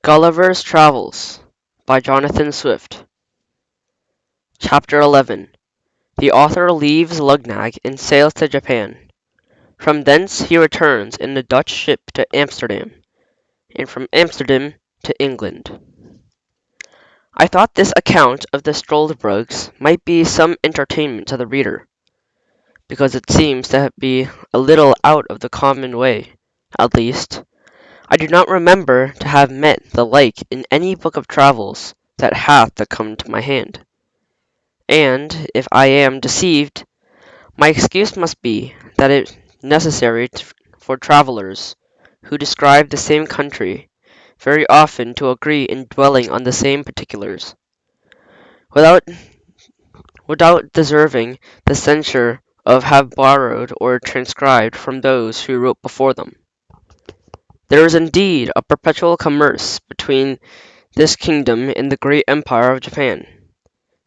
Gulliver's Travels by Jonathan Swift. Chapter 11. The author leaves Luggnagg and sails to Japan. From thence he returns in the Dutch ship to Amsterdam, and from Amsterdam to England. I thought this account of the Struldbrugs might be some entertainment to the reader, because it seems to be a little out of the common way. At least, I do not remember to have met the like in any book of travels that hath come to my hand. And, if I am deceived, my excuse must be that it is necessary for travellers, who describe the same country, very often to agree in dwelling on the same particulars, without deserving the censure of have borrowed or transcribed from those who wrote before them. There is indeed a perpetual commerce between this kingdom and the great empire of Japan,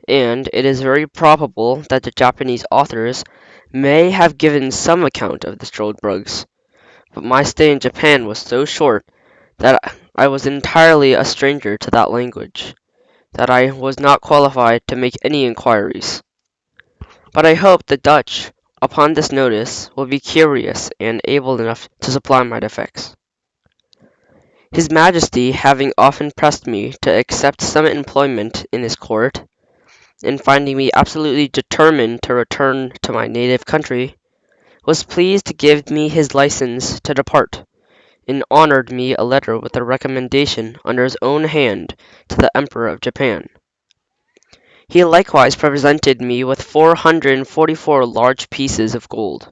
and it is very probable that the Japanese authors may have given some account of the Struldbrugs, but my stay in Japan was so short that I was entirely a stranger to that language, that I was not qualified to make any inquiries. But I hope the Dutch, upon this notice, will be curious and able enough to supply my defects. His Majesty having often pressed me to accept some employment in his court, and finding me absolutely determined to return to my native country, was pleased to give me his license to depart, and honoured me a letter with a recommendation under his own hand to the Emperor of Japan. He likewise presented me with 444 large pieces of gold,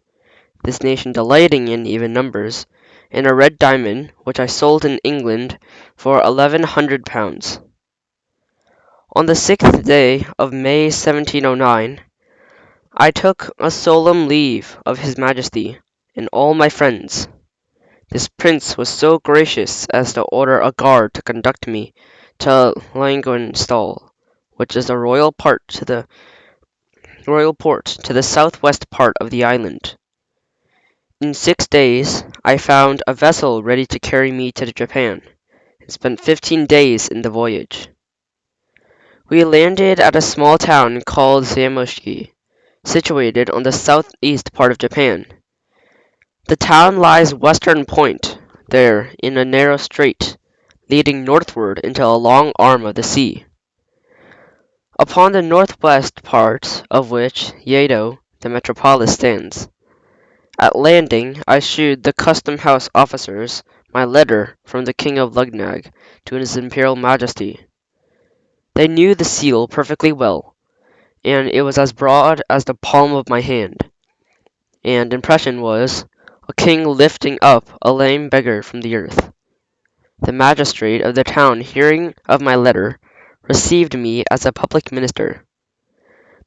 this nation delighting in even numbers, and a red diamond, which I sold in England for £1,100. On the 6th day of May 1709, I took a solemn leave of his Majesty and all my friends. This prince was so gracious as to order a guard to conduct me to Langenstall, which is a royal port to the southwest part of the island. In 6 days I found a vessel ready to carry me to Japan, and spent 15 days in the voyage. We landed at a small town called Zamoshiki, situated on the southeast part of Japan. The town lies western point there in a narrow strait, leading northward into a long arm of the sea, upon the northwest part of which Yedo, the metropolis, stands. At landing, I shewed the custom-house officers my letter from the King of Luggnagg to his Imperial Majesty. They knew the seal perfectly well, and it was as broad as the palm of my hand, and impression was, a king lifting up a lame beggar from the earth. The magistrate of the town, hearing of my letter, received me as a public minister.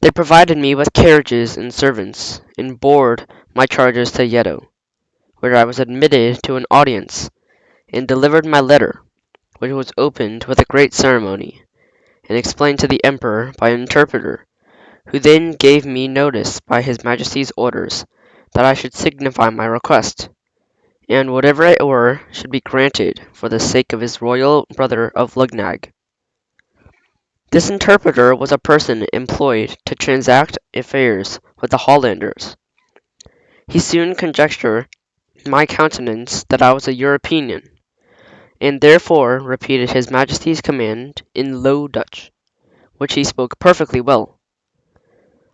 They provided me with carriages and servants, and bore my charges to Yedo, where I was admitted to an audience, and delivered my letter, which was opened with a great ceremony, and explained to the emperor by an interpreter, who then gave me notice by his Majesty's orders that I should signify my request, and whatever it were should be granted for the sake of his royal brother of Luggnagg. This interpreter was a person employed to transact affairs with the Hollanders. He soon conjectured my countenance that I was a European, and therefore repeated his Majesty's command in Low Dutch, which he spoke perfectly well.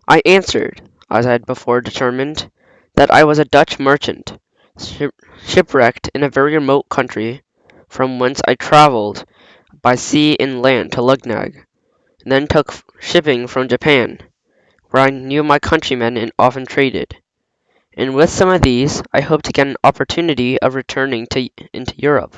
I answered, as I had before determined, that I was a Dutch merchant, shipwrecked in a very remote country, from whence I travelled by sea and land to Luggnagg, and then took shipping from Japan, where I knew my countrymen and often traded, and with some of these I hoped to get an opportunity of returning into Europe.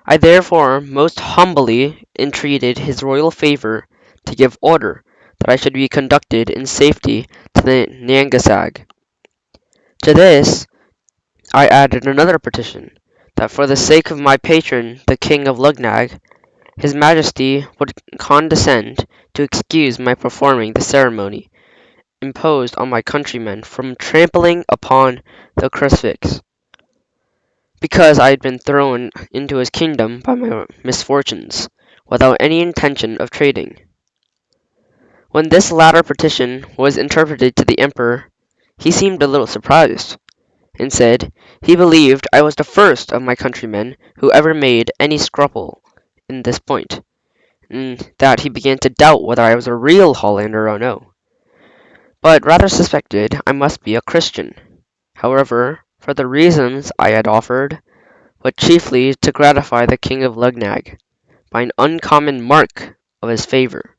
I therefore most humbly entreated his royal favour to give order that I should be conducted in safety to the Nangasag. To this I added another petition, that for the sake of my patron the King of Luggnagg, his Majesty would condescend to excuse my performing the ceremony imposed on my countrymen from trampling upon the crucifix. because I had been thrown into his kingdom by my misfortunes, without any intention of trading. When this latter petition was interpreted to the emperor, he seemed a little surprised, and said he believed I was the first of my countrymen who ever made any scruple in this point, and that he began to doubt whether I was a real Hollander or no, but rather suspected I must be a Christian. However, for the reasons I had offered, but chiefly to gratify the King of Lugnag by an uncommon mark of his favour,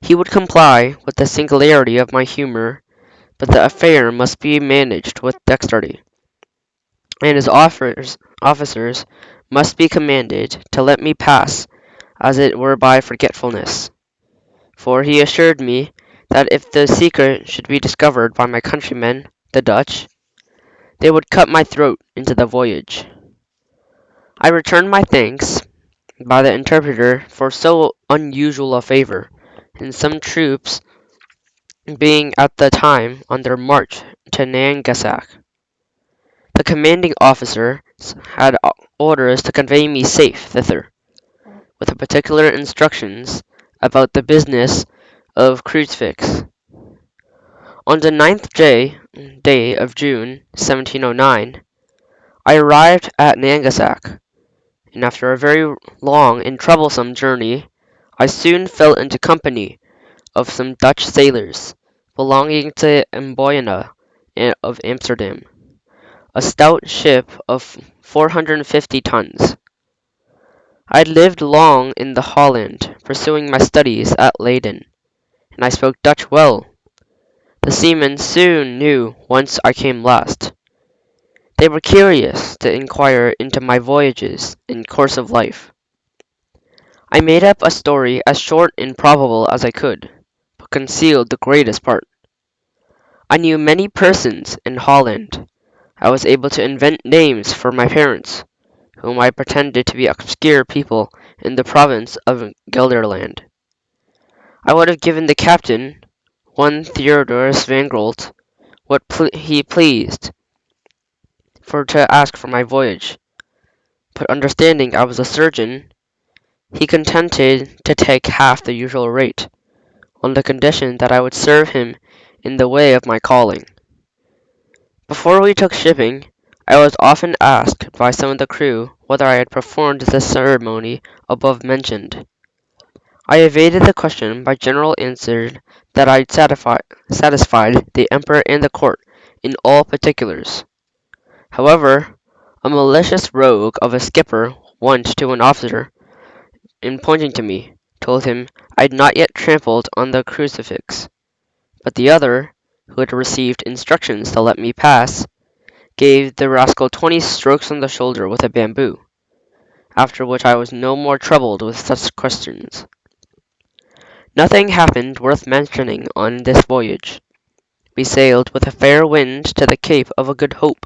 he would comply with the singularity of my humour, but the affair must be managed with dexterity, and his officers must be commanded to let me pass as it were by forgetfulness. For he assured me that if the secret should be discovered by my countrymen, the Dutch, they would cut my throat into the voyage. I returned my thanks by the interpreter for so unusual a favour, and some troops being at the time on their march to Nangasak, the commanding officer had orders to convey me safe thither, with particular instructions about the business of crucifix. On the 9th day of June, 1709, I arrived at Nangasak, and after a very long and troublesome journey, I soon fell into company of some Dutch sailors belonging to Amboyana of Amsterdam, a stout ship of 450 tons. I had lived long in the Holland, pursuing my studies at Leyden, and I spoke Dutch well. The seamen soon knew whence I came last. They were curious to inquire into my voyages and course of life. I made up a story as short and probable as I could, but concealed the greatest part. I knew many persons in Holland. I was able to invent names for my parents, whom I pretended to be obscure people in the province of Gelderland. I would have given the captain, one Theodorus Van Grolt, what he pleased for to ask for my voyage, but understanding I was a surgeon, he contented to take half the usual rate, on the condition that I would serve him in the way of my calling. Before we took shipping, I was often asked by some of the crew whether I had performed the ceremony above mentioned. I evaded the question by general answer that I had satisfied the emperor and the court in all particulars. However, a malicious rogue of a skipper once to an officer, in pointing to me, told him I had not yet trampled on the crucifix, but the other, who had received instructions to let me pass, gave the rascal 20 strokes on the shoulder with a bamboo, after which I was no more troubled with such questions. Nothing happened worth mentioning on this voyage. We sailed with a fair wind to the Cape of a Good Hope,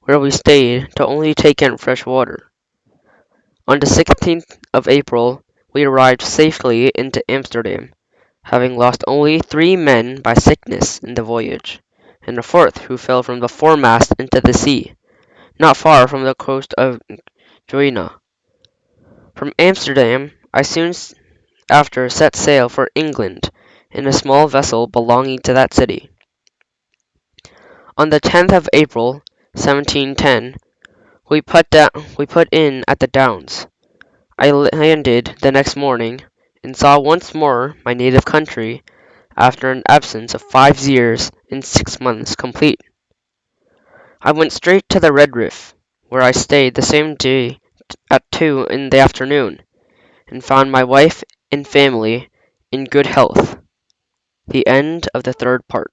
where we stayed to only take in fresh water. On the 16th of April we arrived safely into Amsterdam, having lost only 3 men by sickness in the voyage, and a fourth who fell from the foremast into the sea, not far from the coast of Guiana. From Amsterdam I soon after set sail for England in a small vessel belonging to that city. On the 10th of April, 1710, we put in at the Downs. I landed the next morning, and saw once more my native country after an absence of 5 years and 6 months complete. I went straight to the Red Reef, where I stayed the same day at 2 in the afternoon, and found my wife and family in good health. The end of the third part.